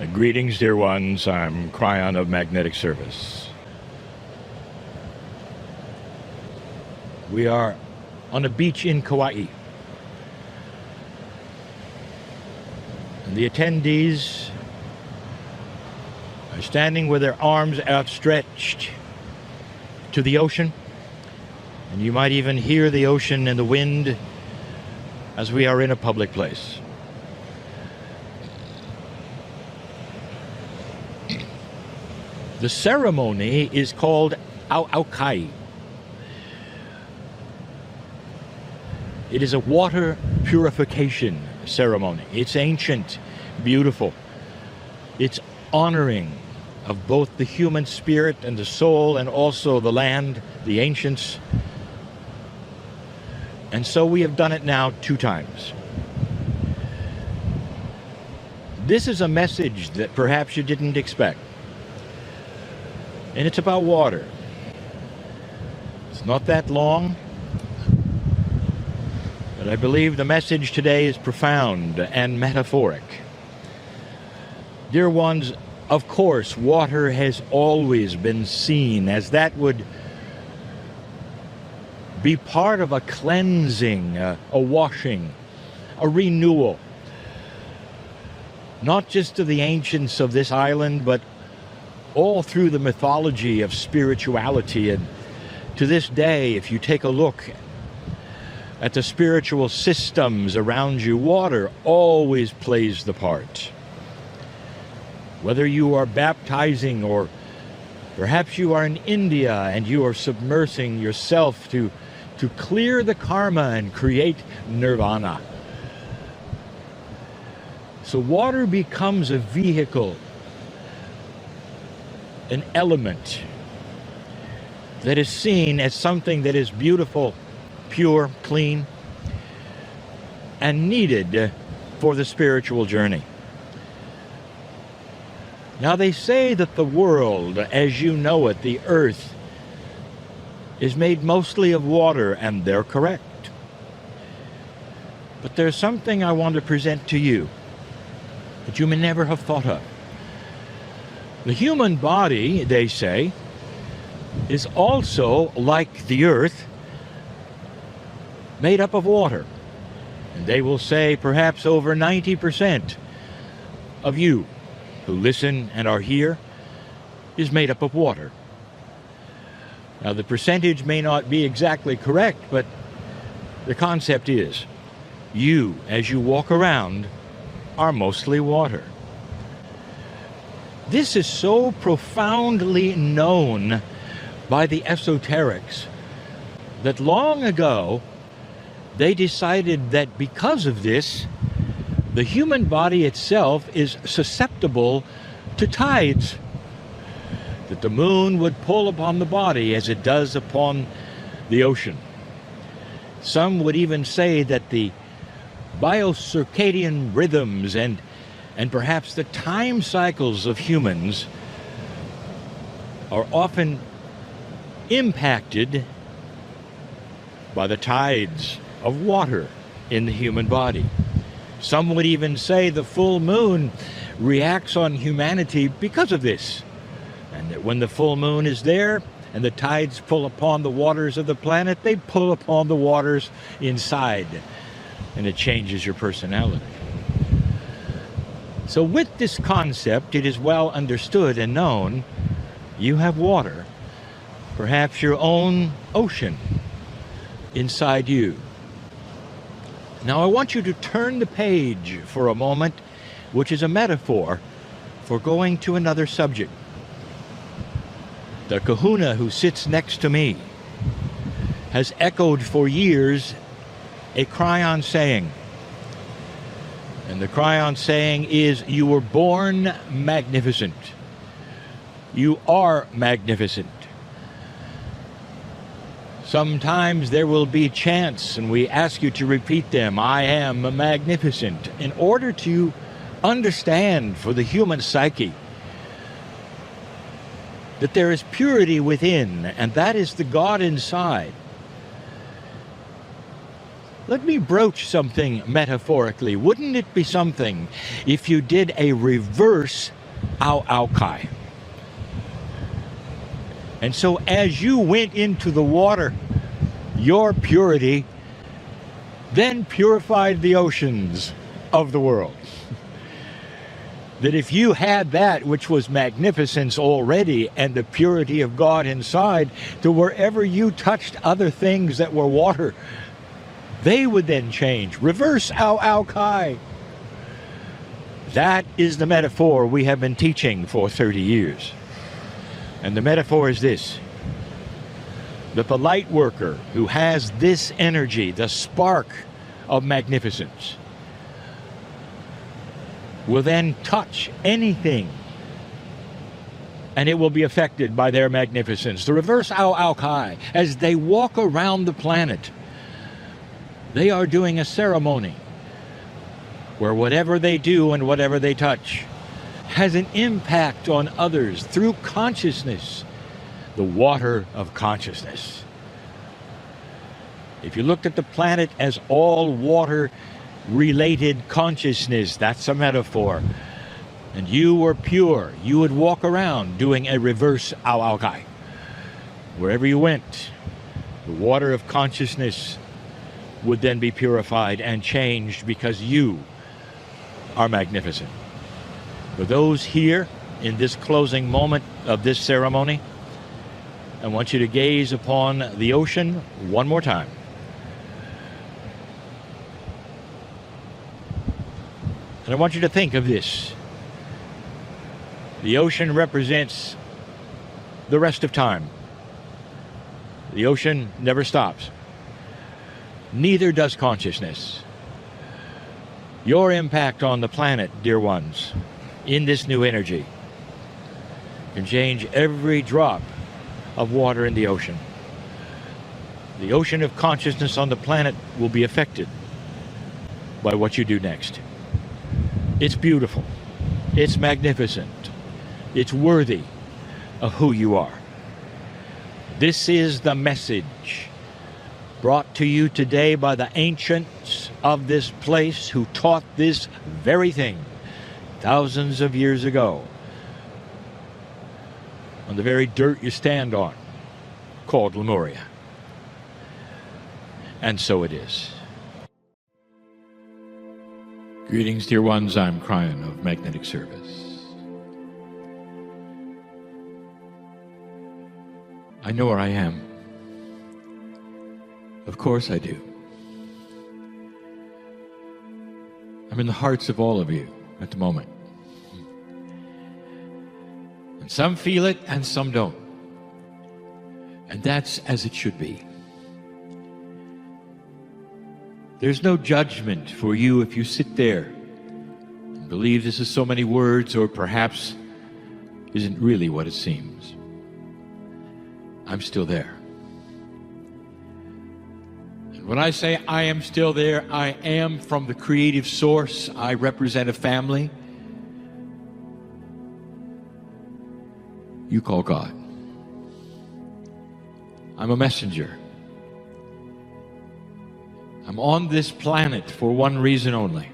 Greetings, dear ones. I'm Kryon of Magnetic Service. We are on a beach in Kauai. And the attendees are standing with their arms outstretched to the ocean. And you might even hear the ocean and the wind as we are in a public place. The ceremony is called auaukai. It is a water purification ceremony. It's ancient, beautiful. It's honoring of both the human spirit and the soul, and also the land, the ancients. And so we have done it now 2 times. This is a message that perhaps you didn't expect. And it's about water. It's not that long, but I believe the message today is profound and metaphoric. Dear ones, of course, water has always been seen as that would be part of a cleansing, a washing, a renewal. Not just of the ancients of this island, but all through the mythology of spirituality. And to this day, if you take a look at the spiritual systems around you, water always plays the part. Whether you are baptizing, or perhaps you are in India and you are submersing yourself to clear the karma and create nirvana. So water becomes a vehicle, an element that is seen as something that is beautiful, pure, clean, and needed for the spiritual journey. Now they say that the world, as you know it, the earth, is made mostly of water, and they're correct. But there's something I want to present to you that you may never have thought of. The human body, they say, is also, like the earth, made up of water. And they will say perhaps over 90% of you who listen and are here is made up of water. Now, the percentage may not be exactly correct, but the concept is, you, as you walk around, are mostly water. This is so profoundly known by the esoterics that long ago they decided that because of this, the human body itself is susceptible to tides. That the moon would pull upon the body as it does upon the ocean. Some would even say that the biocircadian rhythms and perhaps the time cycles of humans are often impacted by the tides of water in the human body. Some would even say the full moon reacts on humanity because of this, and that when the full moon is there and the tides pull upon the waters of the planet, they pull upon the waters inside, and it changes your personality. So with this concept, it is well understood and known, you have water, perhaps your own ocean, inside you. Now I want you to turn the page for a moment, which is a metaphor for going to another subject. The kahuna who sits next to me has echoed for years a Kryon saying. And the Kryon saying is, you were born magnificent. You are magnificent. Sometimes there will be chants, and we ask you to repeat them. I am magnificent, in order to understand for the human psyche that there is purity within, and that is the God inside. Let me broach something metaphorically. Wouldn't it be something if you did a reverse Kai? And so as you went into the water, your purity then purified the oceans of the world. That if you had that which was magnificence already and the purity of God inside, to wherever you touched other things that were water, they would then change. Reverse Kai. That is the metaphor we have been teaching for 30 years. And the metaphor is this: that the light worker who has this energy, the spark of magnificence, will then touch anything and it will be affected by their magnificence. The reverse Kai, as they walk around the planet, they are doing a ceremony where whatever they do and whatever they touch has an impact on others through consciousness, the water of consciousness. If you looked at the planet as all water-related consciousness, that's a metaphor, and you were pure, you would walk around doing a reverse Kai. Wherever you went, the water of consciousness would then be purified and changed because you are magnificent. For those here in this closing moment of this ceremony, I want you to gaze upon the ocean one more time. And I want you to think of this. The ocean represents the rest of time. The ocean never stops. Neither does consciousness. Your impact on the planet, dear ones, in this new energy can change every drop of water in the ocean. The ocean of consciousness on the planet will be affected by what you do next. It's beautiful. It's magnificent. It's worthy of who you are. This is the message brought to you today by the ancients of this place who taught this very thing thousands of years ago on the very dirt you stand on, called Lemuria. And so it is. Greetings, dear ones. I'm Kryon of Magnetic Service. I know where I am. Of course I do. I'm in the hearts of all of you at the moment. And some feel it and some don't. And that's as it should be. There's no judgment for you if you sit there and believe this is so many words or perhaps isn't really what it seems. I'm still there. And when I say I am still there, I am from the creative source. I represent a family you call God. I'm a messenger. I'm on this planet for one reason only.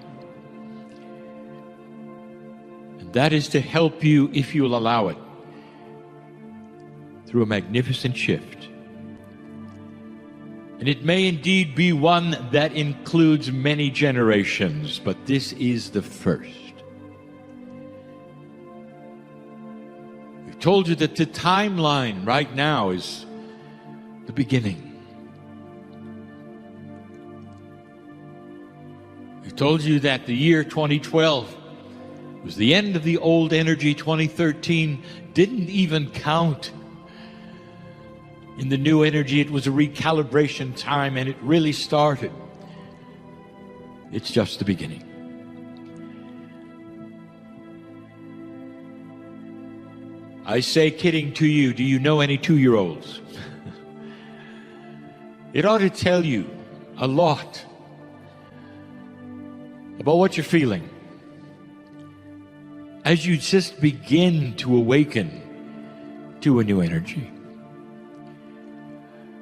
And that is to help you, if you'll allow it, through a magnificent shift. And it may indeed be one that includes many generations, but this is the first. We've told you that the timeline right now is the beginning. We've told you that the year 2012 was the end of the old energy. 2013 didn't even count. In the new energy, it was a recalibration time, and it really started. It's just the beginning. I say, kidding to you, do you know any 2-year-olds? It ought to tell you a lot about what you're feeling as you just begin to awaken to a new energy.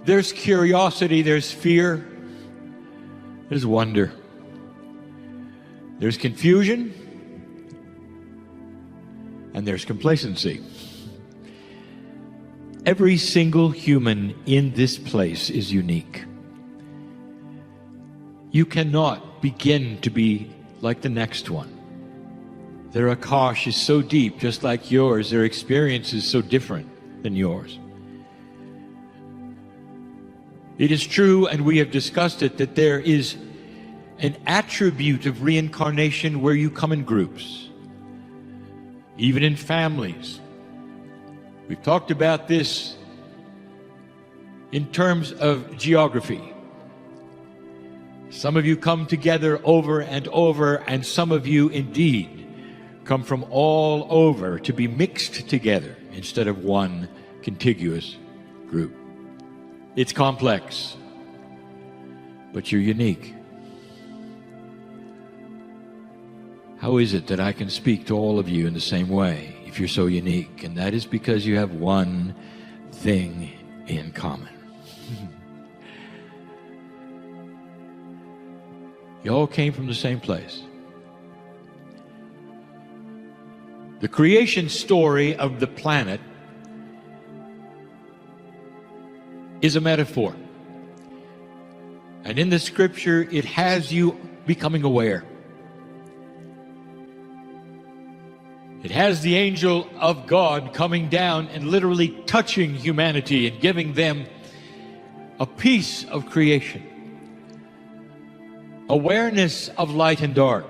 There's curiosity, there's fear, There's wonder. There's confusion. And there's complacency. Every single human in this place is unique. You cannot begin to be like the next one. Their Akash is so deep, just like yours. Their experience is so different than yours. It is true, and we have discussed it, that there is an attribute of reincarnation where you come in groups, even in families. We've talked about this in terms of geography. Some of you come together over and over, and some of you indeed come from all over to be mixed together instead of one contiguous group. It's complex, but you're unique. How is it that I can speak to all of you in the same way if you're so unique? And that is because you have one thing in common. You all came from the same place. The creation story of the planet is a metaphor. And in the scripture, it has you becoming aware. It has the angel of God coming down and literally touching humanity and giving them a piece of creation. Awareness of light and dark.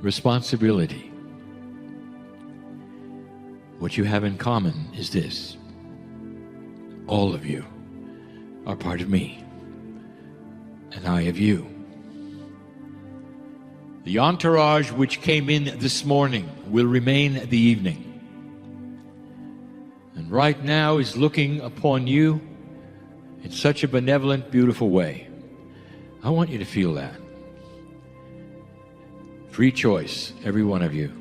Responsibility. What you have in common is this. All of you are part of me, and I of you. The entourage which came in this morning will remain the evening, and right now is looking upon you in such a benevolent, beautiful way. I want you to feel that. Free choice, every one of you,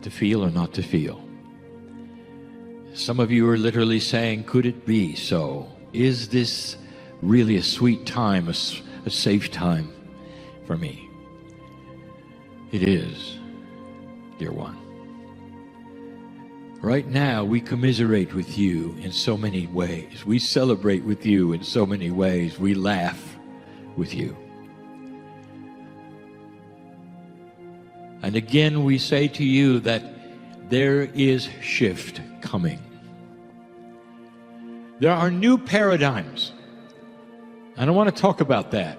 to feel or not to feel. Some of you are literally saying, could it be so? Is this really a sweet time, a safe time for me? It is, dear one. Right now, we commiserate with you in so many ways. We celebrate with you in so many ways. We laugh with you. And again, we say to you that there is shift coming. There are new paradigms, and I want to talk about that.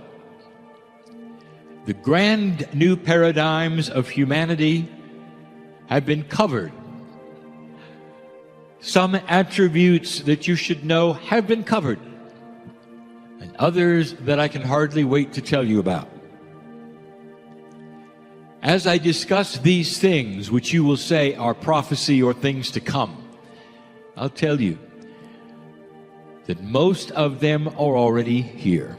The grand new paradigms of humanity have been covered. Some attributes that you should know have been covered, and others that I can hardly wait to tell you about. As I discuss these things, which you will say are prophecy or things to come, I'll tell you that most of them are already here.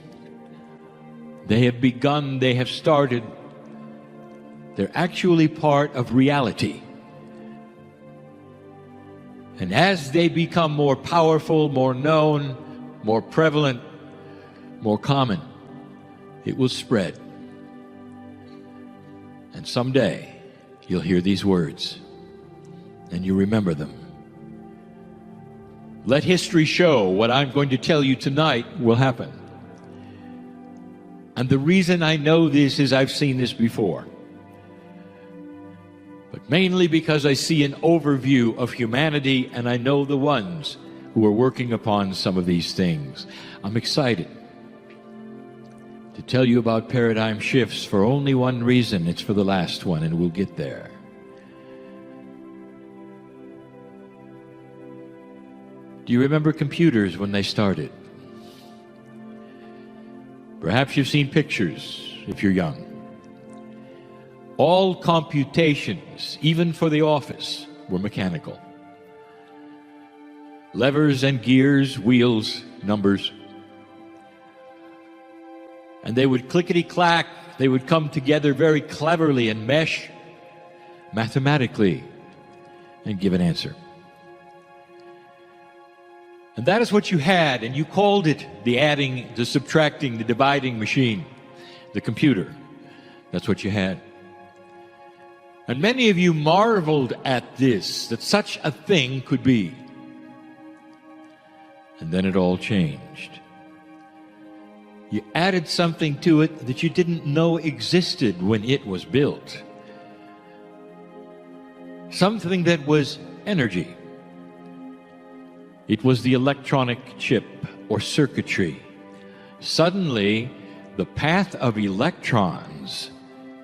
They have begun, they have started. They're actually part of reality. And as they become more powerful, more known, more prevalent, more common, it will spread. And someday, you'll hear these words, and you remember them. Let history show what I'm going to tell you tonight will happen. And the reason I know this is I've seen this before. But mainly because I see an overview of humanity, and I know the ones who are working upon some of these things. I'm excited to tell you about paradigm shifts for only one reason. It's for the last one, and we'll get there. Do you remember computers when they started? Perhaps you've seen pictures if you're young. All computations, even for the office, were mechanical. Levers and gears, wheels, numbers. And they would clickety-clack, they would come together very cleverly and mesh mathematically and give an answer. And that is what you had, and you called it the adding, the subtracting, the dividing machine, the computer. That's what you had. And many of you marveled at this, that such a thing could be. And then it all changed. You added something to it that you didn't know existed when it was built. Something that was energy. It was the electronic chip or circuitry. Suddenly, the path of electrons,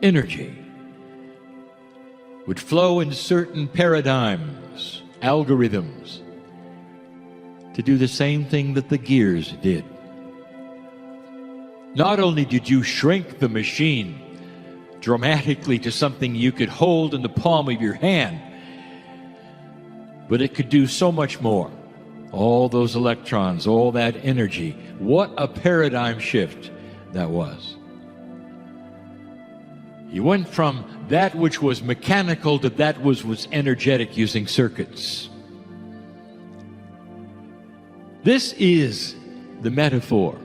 energy, would flow in certain paradigms, algorithms, to do the same thing that the gears did. Not only did you shrink the machine dramatically to something you could hold in the palm of your hand, but it could do so much more. All those electrons, all that energy. What a paradigm shift that was. You went from that which was mechanical to that which was energetic using circuits. This is the metaphor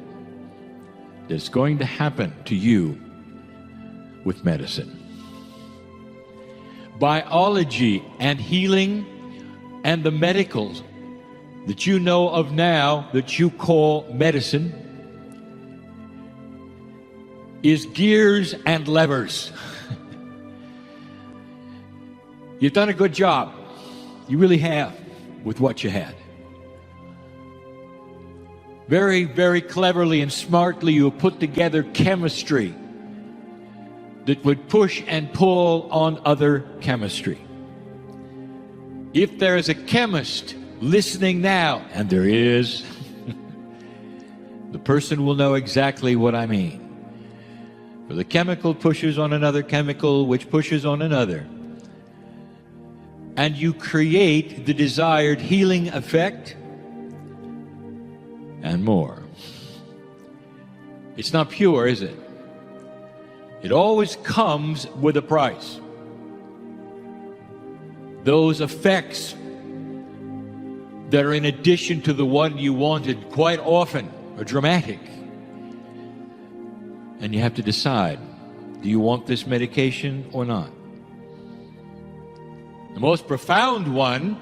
that's going to happen to you with medicine. Biology and healing and the medicals that you know of now, that you call medicine, is gears and levers. You've done a good job. You really have, with what you had. Very, very cleverly and smartly you have put together chemistry that would push and pull on other chemistry. If there is a chemist listening now, and there is, the person will know exactly what I mean. For the chemical pushes on another chemical, which pushes on another. And you create the desired healing effect and more. It's not pure, is it? It always comes with a price. Those effects that are in addition to the one you wanted quite often are dramatic. And you have to decide, do you want this medication or not? The most profound one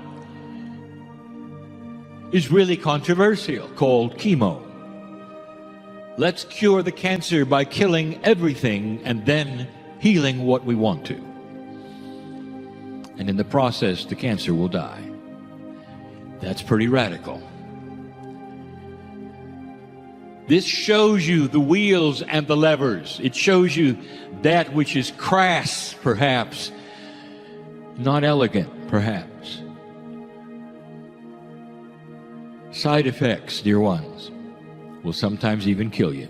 is really controversial, called chemo. Let's cure the cancer by killing everything and then healing what we want to. And in the process, the cancer will die. That's pretty radical. This shows you the wheels and the levers. It shows you that which is crass, perhaps, not elegant, perhaps. Side effects, dear ones, will sometimes even kill you.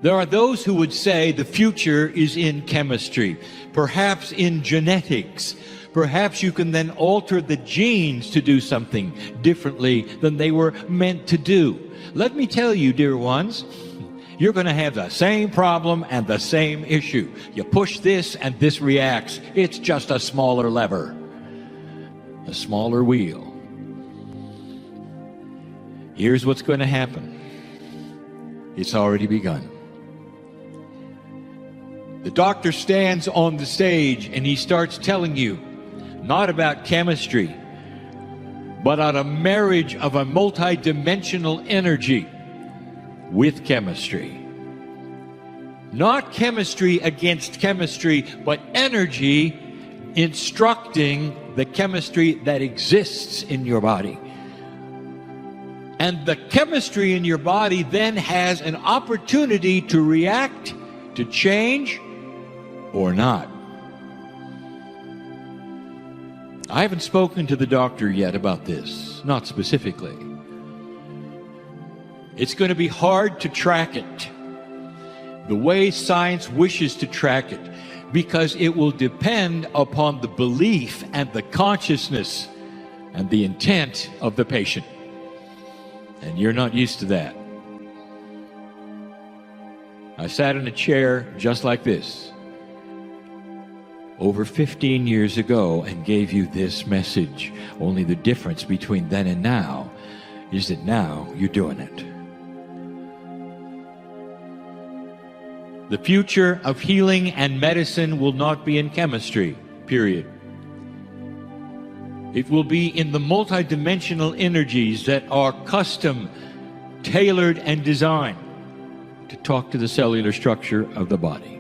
There are those who would say the future is in chemistry, perhaps in genetics. Perhaps you can then alter the genes to do something differently than they were meant to do. Let me tell you, dear ones, you're going to have the same problem and the same issue. You push this and this reacts. It's just a smaller lever, a smaller wheel. Here's what's going to happen. It's already begun. The doctor stands on the stage and he starts telling you not about chemistry, but on a marriage of a multidimensional energy with chemistry. Not chemistry against chemistry, but energy instructing the chemistry that exists in your body. And the chemistry in your body then has an opportunity to react, to change, or not. I haven't spoken to the doctor yet about this, not specifically. It's going to be hard to track it the way science wishes to track it, because it will depend upon the belief and the consciousness and the intent of the patient. And you're not used to that. I sat in a chair just like this. over 15 years ago and gave you this message. Only the difference between then and now is that now you're doing it. The future of healing and medicine will not be in chemistry, period. It will be in the multidimensional energies that are custom, tailored, and designed to talk to the cellular structure of the body.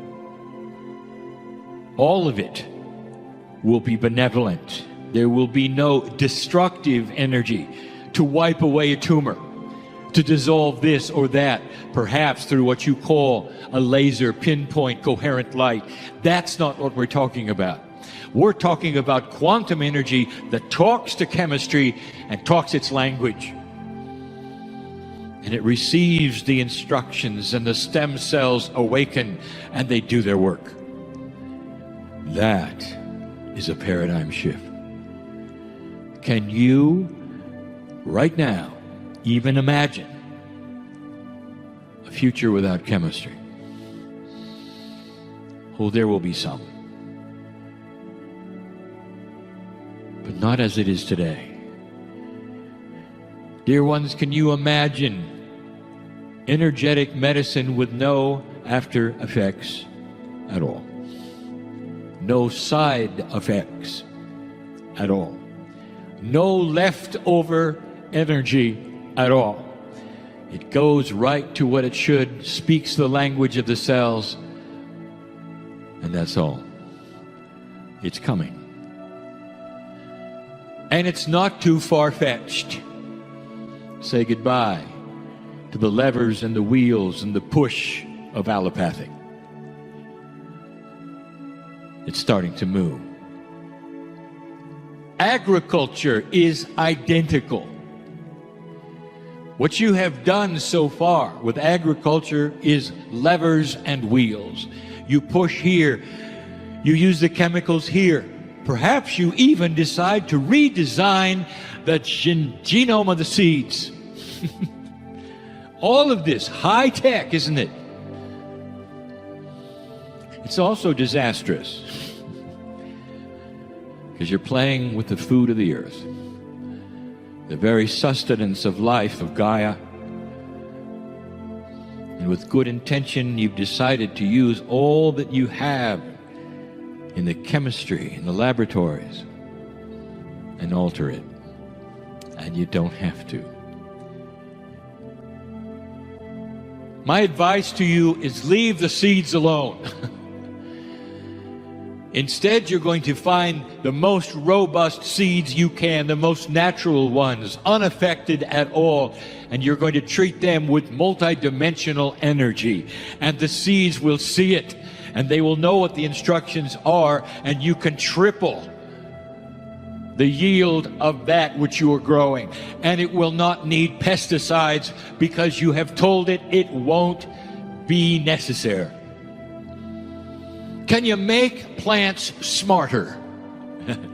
All of it will be benevolent. There will be no destructive energy to wipe away a tumor, to dissolve this or that, perhaps through what you call a laser pinpoint coherent light. That's not what we're talking about. We're talking about quantum energy that talks to chemistry and talks its language. And it receives the instructions, and the stem cells awaken and they do their work. That is a paradigm shift. Can you, right now, even imagine a future without chemistry? Oh, there will be some. But not as it is today. Dear ones, can you imagine energetic medicine with no after effects at all? No side effects at all. No leftover energy at all. It goes right to what it should, speaks the language of the cells, and that's all. It's coming. And it's not too far-fetched. Say goodbye to the levers and the wheels and the push of allopathic. It's starting to move. Agriculture is identical. What you have done so far with agriculture is levers and wheels. You push here, you use the chemicals here. Perhaps you even decide to redesign the genome of the seeds. All of this, high tech, isn't it? It's also disastrous because you're playing with the food of the earth, the very sustenance of life, of Gaia. And with good intention, you've decided to use all that you have in the chemistry, in the laboratories, and alter it. And you don't have to. My advice to you is leave the seeds alone. Instead, you're going to find the most robust seeds you can, the most natural ones, unaffected at all, and you're going to treat them with multidimensional energy. And the seeds will see it, and they will know what the instructions are, and you can triple the yield of that which you are growing. And it will not need pesticides because you have told it it won't be necessary. Can you make plants smarter?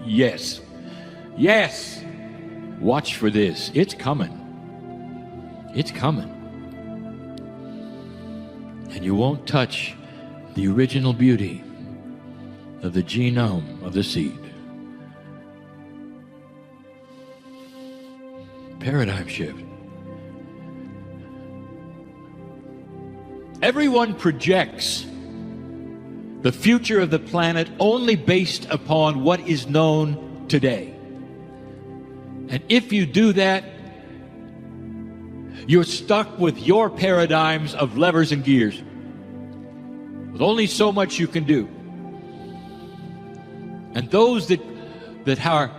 Yes. Yes. Watch for this. It's coming. It's coming. And you won't touch the original beauty of the genome of the seed. Paradigm shift. Everyone projects the future of the planet only based upon what is known today. And if you do that, you're stuck with your paradigms of levers and gears. With only so much you can do. And those that are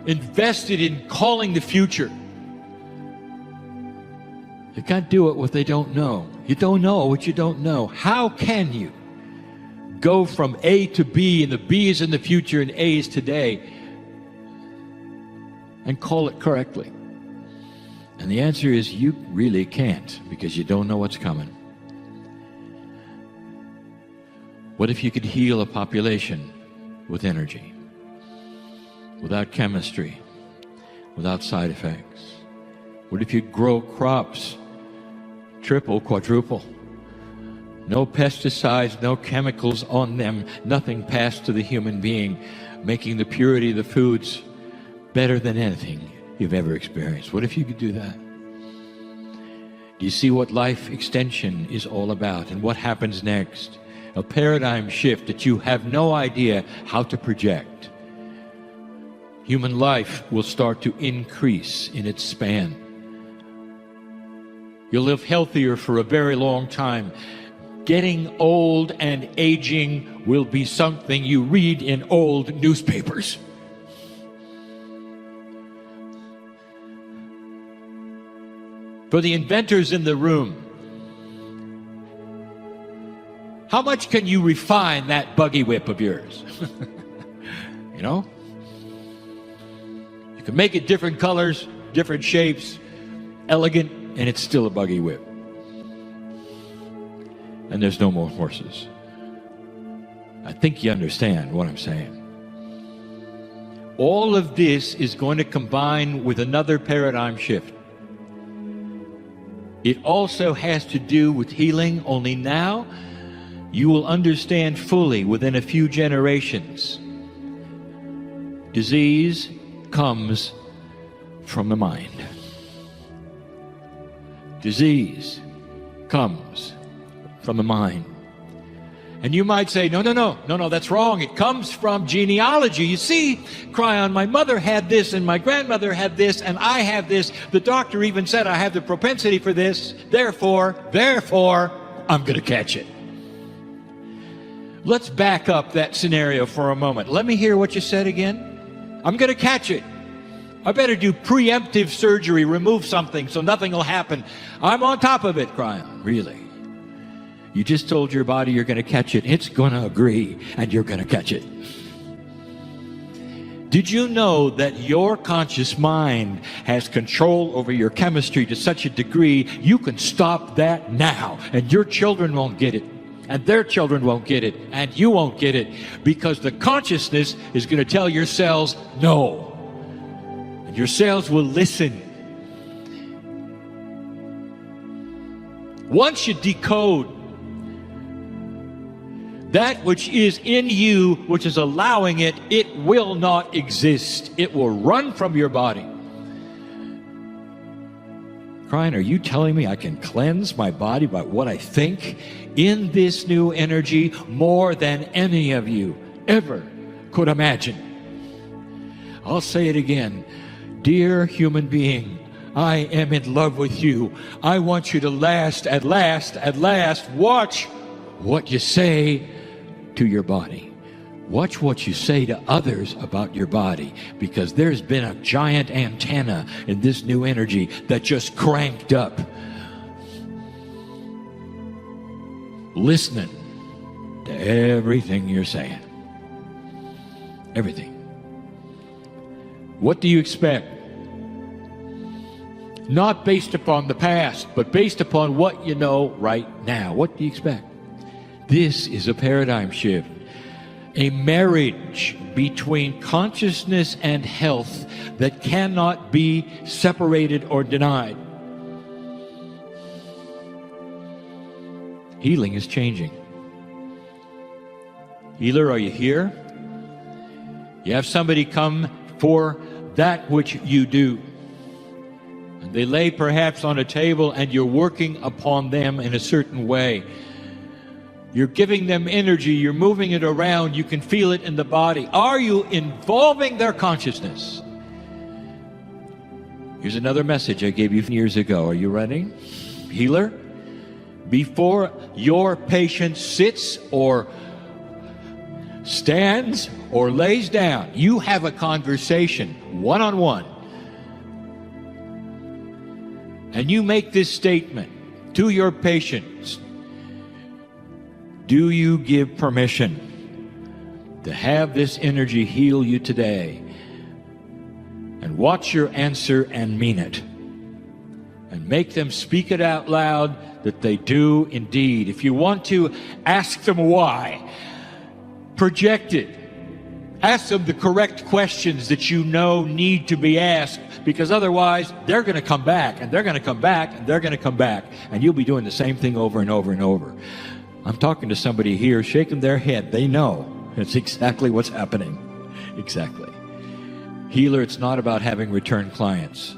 invested in calling the future, they can't do it what they don't know. You don't know what you don't know. How can you go from A to B, and the B is in the future and A is today, and call it correctly? And the answer is you really can't, because you don't know what's coming. What if you could heal a population with energy, without chemistry, without side effects? What if you grow crops triple, quadruple, No pesticides, no chemicals on them, nothing passed to the human being, making the purity of the foods better than anything you've ever experienced. What if you could do that? Do you see what life extension is all about and what happens next? A paradigm shift that you have no idea how to project. Human life will start to increase in its span. You'll live healthier for a very long time. Getting old and aging will be something you read in old newspapers. For the inventors in the room, how much can you refine that buggy whip of yours? You know? You can make it different colors, different shapes, elegant, and it's still a buggy whip. And there's no more horses. I think you understand what I'm saying. All of this is going to combine with another paradigm shift. It also has to do with healing, only now you will understand fully within a few generations. Disease comes from the mind. Disease comes from the mind. And you might say, no, that's wrong. It comes from genealogy. You see, Kryon, my mother had this and my grandmother had this and I have this. The doctor even said I have the propensity for this. Therefore, I'm going to catch it. Let's back up that scenario for a moment. Let me hear what you said again. I'm going to catch it. I better do preemptive surgery, remove something so nothing will happen. I'm on top of it, Kryon. Really? You just told your body you're going to catch it. It's going to agree, and you're going to catch it. Did you know that your conscious mind has control over your chemistry to such a degree you can stop that now, and your children won't get it, and their children won't get it, and you won't get it, because the consciousness is going to tell your cells no. And your cells will listen. Once you decode that which is in you, which is allowing it, it will not exist. It will run from your body. Kryon, are you telling me I can cleanse my body by what I think in this new energy more than any of you ever could imagine? I'll say it again. Dear human being, I am in love with you. I want you to last, at last, watch what you say to your body. Watch what you say to others about your body, because there's been a giant antenna in this new energy that just cranked up. Listening to everything you're saying. Everything. What do you expect? Not based upon the past, but based upon what you know right now. What do you expect? This is a paradigm shift. A marriage between consciousness and health that cannot be separated or denied. Healing is changing. Healer, are you here? You have somebody come for that which you do. And they lay perhaps on a table and you're working upon them in a certain way. You're giving them energy, you're moving it around, you can feel it in the body. Are you involving their consciousness? Here's another message I gave you years ago. Are you ready? Healer, before your patient sits or stands or lays down, you have a conversation one-on-one. And you make this statement to your patient. Do you give permission to have this energy heal you today? And watch your answer and mean it. And make them speak it out loud that they do indeed. If you want to, ask them why. Project it. Ask them the correct questions that you know need to be asked, because otherwise they're going to come back, and they're going to come back, and they're going to come back, and you'll be doing the same thing over and over and over. I'm talking to somebody here shaking their head. They know it's exactly what's happening. Exactly. Healer, it's not about having return clients.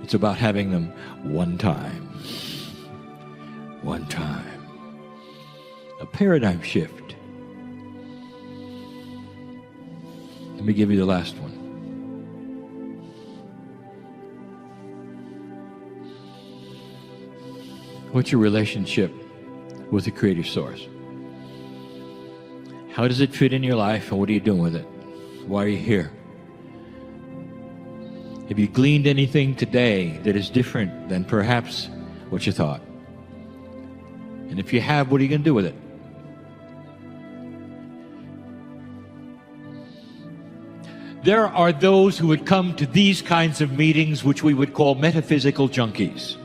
It's about having them one time. One time. A paradigm shift. Let me give you the last one. What's your relationship with the Creative Source? How does it fit in your life, and what are you doing with it? Why are you here? Have you gleaned anything today that is different than perhaps what you thought? And if you have, what are you going to do with it? There are those who would come to these kinds of meetings, which we would call metaphysical junkies.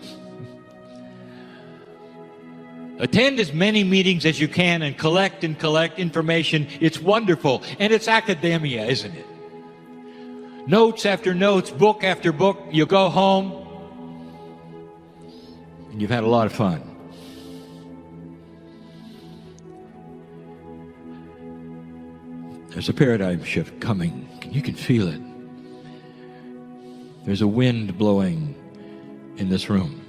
Attend as many meetings as you can and collect information. It's wonderful. And it's academia, isn't it? Notes after notes, book after book. You go home and you've had a lot of fun. There's a paradigm shift coming. You can feel it. There's a wind blowing in this room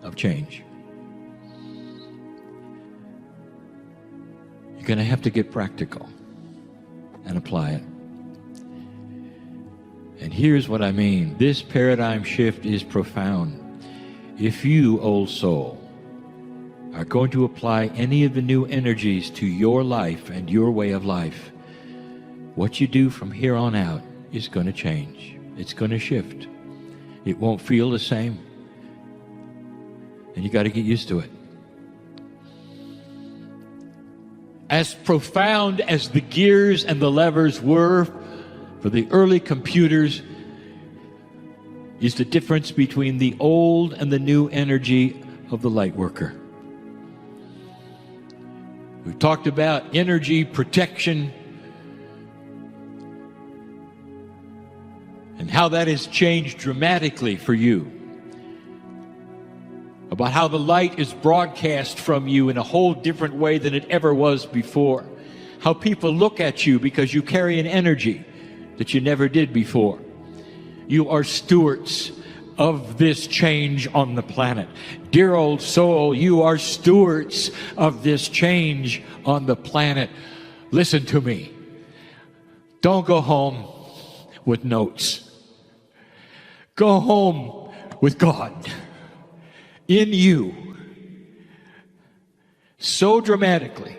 of change. You're going to have to get practical and apply it. And here's what I mean. This paradigm shift is profound. If you, old soul, are going to apply any of the new energies to your life and your way of life, what you do from here on out is going to change. It's going to shift. It won't feel the same. And you got to get used to it. As profound as the gears and the levers were for the early computers is the difference between the old and the new energy of the light worker. We've talked about energy protection and how that has changed dramatically for you. About how the light is broadcast from you in a whole different way than it ever was before. How people look at you because you carry an energy that you never did before. You are stewards of this change on the planet. Dear old soul, you are stewards of this change on the planet. Listen to me. Don't go home with notes. Go home with God in you so dramatically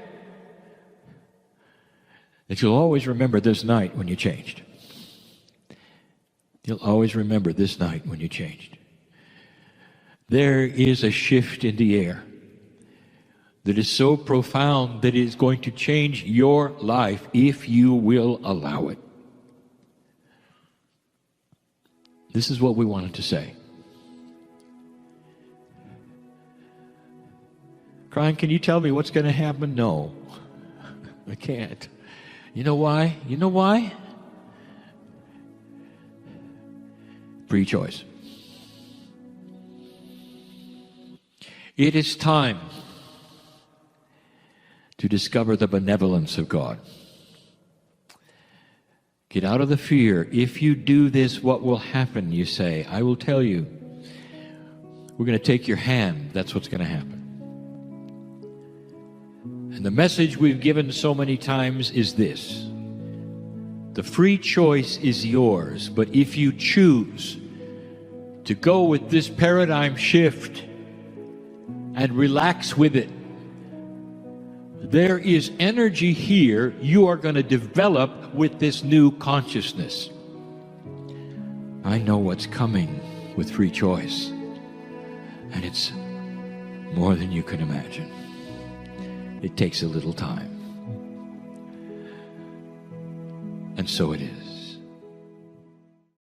that you'll always remember this night when you changed. You'll always remember this night when you changed. There is a shift in the air that is so profound that it is going to change your life if you will allow it. This is what we wanted to say. Kryon, can you tell me what's going to happen? No, I can't. You know why? You know why? Free choice. It is time to discover the benevolence of God. Get out of the fear. If you do this, what will happen? You say, I will tell you. We're going to take your hand. That's what's going to happen. And the message we've given so many times is this. The free choice is yours, but if you choose to go with this paradigm shift and relax with it, there is energy here you are going to develop with this new consciousness. I know what's coming with free choice, and it's more than you can imagine. It takes a little time. And so it is.